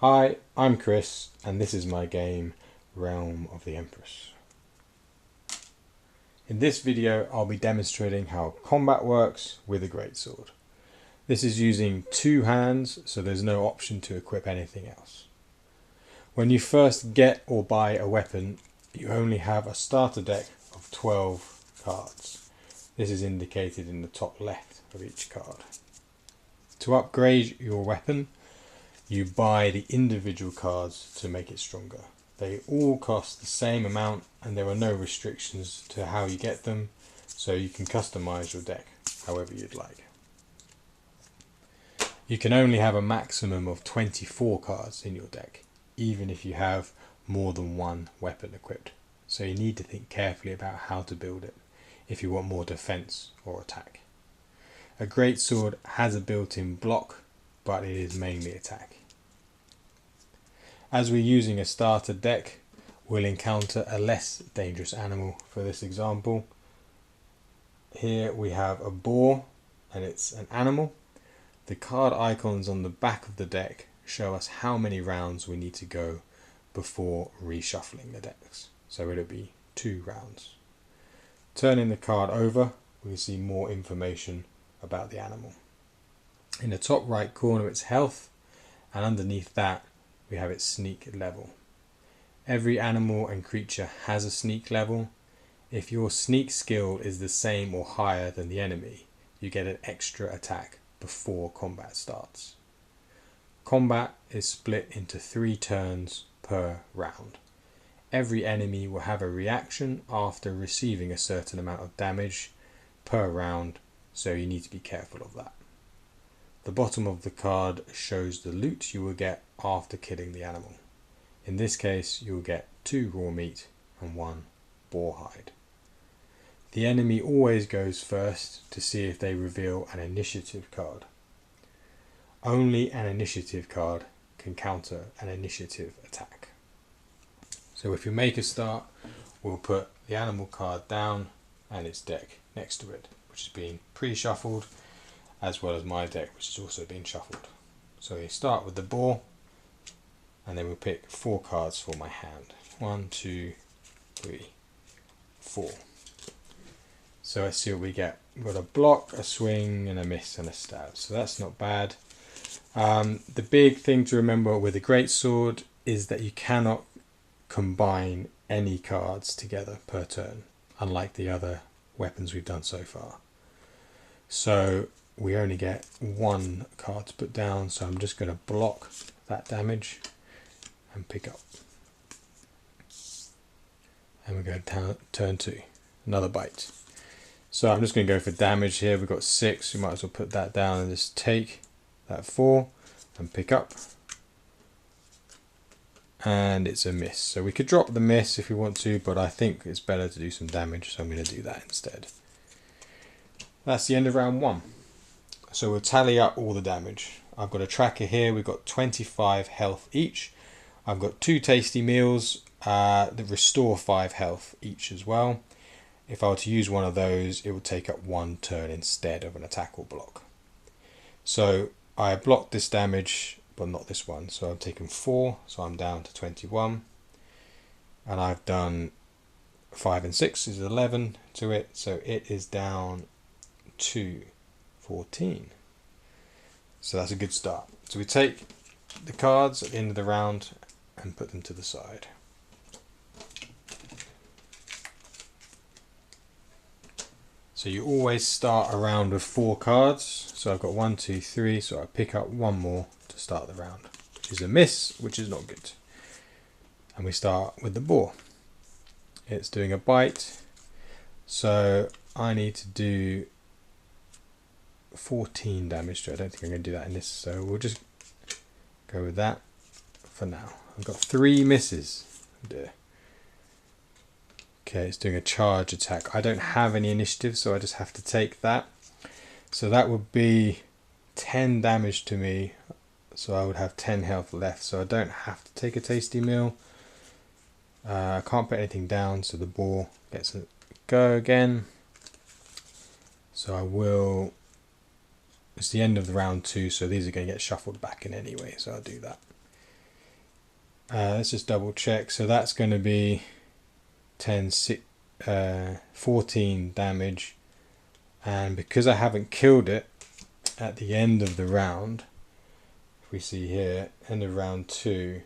Hi, I'm Chris, and this is my game, Realm of the Empress. In this video, I'll be demonstrating how combat works with a Greatsword. This is using two hands, so there's no option to equip anything else. When you first get or buy a weapon, you only have a starter deck of 12 cards. This is indicated in the top left of each card. To upgrade your weapon, you buy the individual cards to make it stronger. They all cost the same amount and there are no restrictions to how you get them, so you can customize your deck however you'd like. You can only have a maximum of 24 cards in your deck, even if you have more than one weapon equipped. So you need to think carefully about how to build it if you want more defense or attack. A Greatsword has a built-in block, but it is mainly attack. As we're using a starter deck, we'll encounter a less dangerous animal for this example. Here we have a boar, and it's an animal. The card icons on the back of the deck show us how many rounds we need to go before reshuffling the decks. So it'll be 2 rounds. Turning the card over, we see more information about the animal. In the top right corner, it's health, and underneath that we have its sneak level. Every animal and creature has a sneak level. If your sneak skill is the same or higher than the enemy, you get an extra attack before combat starts. Combat is split into 3 turns per round. Every enemy will have a reaction after receiving a certain amount of damage per round, so you need to be careful of that. The bottom of the card shows the loot you will get after killing the animal. In this case, you will get 2 raw meat and 1 boar hide. The enemy always goes first to see if they reveal an initiative card. Only an initiative card can counter an initiative attack. So if you make a start, we'll put the animal card down and its deck next to it, which has been pre-shuffled, as well as my deck, which has also been shuffled. So we start with the boar, and then we'll pick 4 cards for my hand. 1, 2, 3, 4. So let's see what we get. We've got a block, a swing, and a miss, and a stab. So that's not bad. The big thing to remember with a Greatsword is that you cannot combine any cards together per turn, unlike the other weapons we've done so far. So we only get 1 card to put down, so I'm just going to block that damage and pick up. And we're going to turn 2, another bite. So I'm just going to go for damage here. We've got 6, we might as well put that down and just take that 4 and pick up. And it's a miss. So we could drop the miss if we want to, but I think it's better to do some damage, so I'm going to do that instead. That's the end of round 1. So we'll tally up all the damage. I've got a tracker here. We've got 25 health each. I've got 2 tasty meals that restore 5 health each as well. If I were to use one of those, it would take up 1 turn instead of an attack or block. So I blocked this damage, but not this one. So I've taken 4, so I'm down to 21. And I've done 5 and 6 is 11 to it, so it is down to 14. So that's a good start. So we take the cards at the end of the round and put them to the side. So you always start a round with 4 cards. So I've got 1, 2, 3, so I pick up 1 more to start the round, which is a miss, which is not good. And we start with the boar. It's doing a bite, so I need to do 14 damage to it. I don't think I'm going to do that in this, so we'll just go with that for now. I've got 3 misses. Oh dear. Okay, it's doing a charge attack. I don't have any initiative, so I just have to take that. So that would be 10 damage to me, so I would have 10 health left, so I don't have to take a tasty meal. I can't put anything down, so the boar gets a go again. So I will... It's the end of the round 2, so these are going to get shuffled back in anyway, so I'll do that. Let's just double check. So that's going to be 10, 14 damage. And because I haven't killed it at the end of the round, if we see here, end of round 2,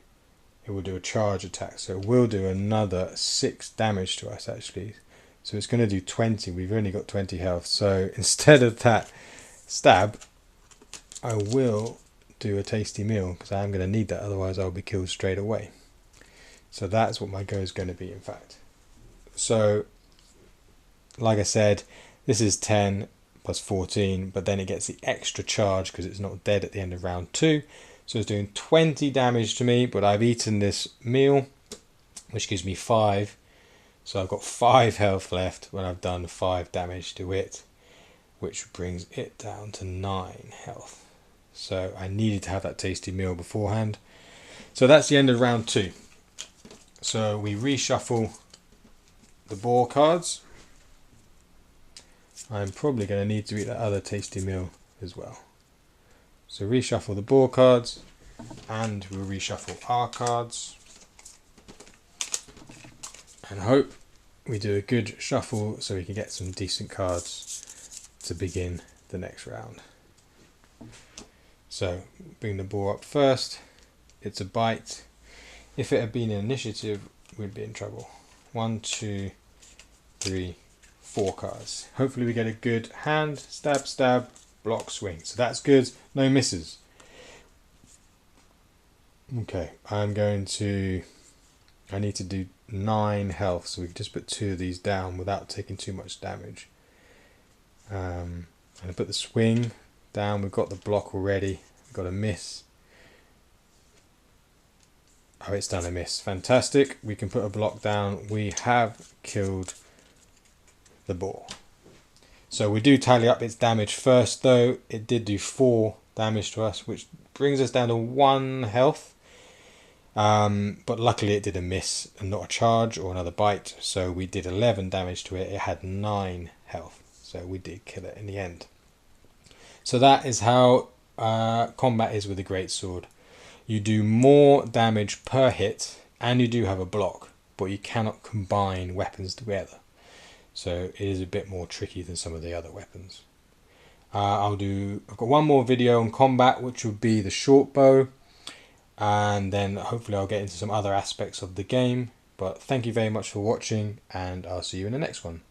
it will do a charge attack. So it will do another 6 damage to us actually. So it's going to do 20. We've only got 20 health. So instead of that stab, I will do a tasty meal because I am going to need that. Otherwise I'll be killed straight away. So that's what my go is going to be, in fact. So like I said, this is 10 plus 14, but then it gets the extra charge because it's not dead at the end of round 2. So it's doing 20 damage to me, but I've eaten this meal, which gives me 5. So I've got 5 health left when I've done 5 damage to it, which brings it down to 9 health. So I needed to have that tasty meal beforehand. So that's the end of round 2. So we reshuffle the boar cards. I'm probably going to need to eat that other tasty meal as well. So reshuffle the boar cards, and we'll reshuffle our cards, and hope we do a good shuffle so we can get some decent cards to begin the next round. So bring the boar up first. It's a bite. If it had been an initiative, we'd be in trouble. 1, 2, 3, 4 cards. Hopefully we get a good hand, stab, stab, block, swing. So that's good. No misses. Okay, I need to do 9 health, so we can just put 2 of these down without taking too much damage. And I put the swing down. We've got the block already. We've got a miss. Oh, it's done a miss. Fantastic. We can put a block down. We have killed the boar. So we do tally up its damage first, though. It did do 4 damage to us, which brings us down to 1 health. But luckily it did a miss and not a charge or another bite. So we did 11 damage to it. It had 9 health. So we did kill it in the end. So that is how combat is with the Greatsword. You do more damage per hit, and you do have a block, but you cannot combine weapons together. So it is a bit more tricky than some of the other weapons. I've got one more video on combat, which would be the short bow, and then hopefully I'll get into some other aspects of the game. But thank you very much for watching, and I'll see you in the next one.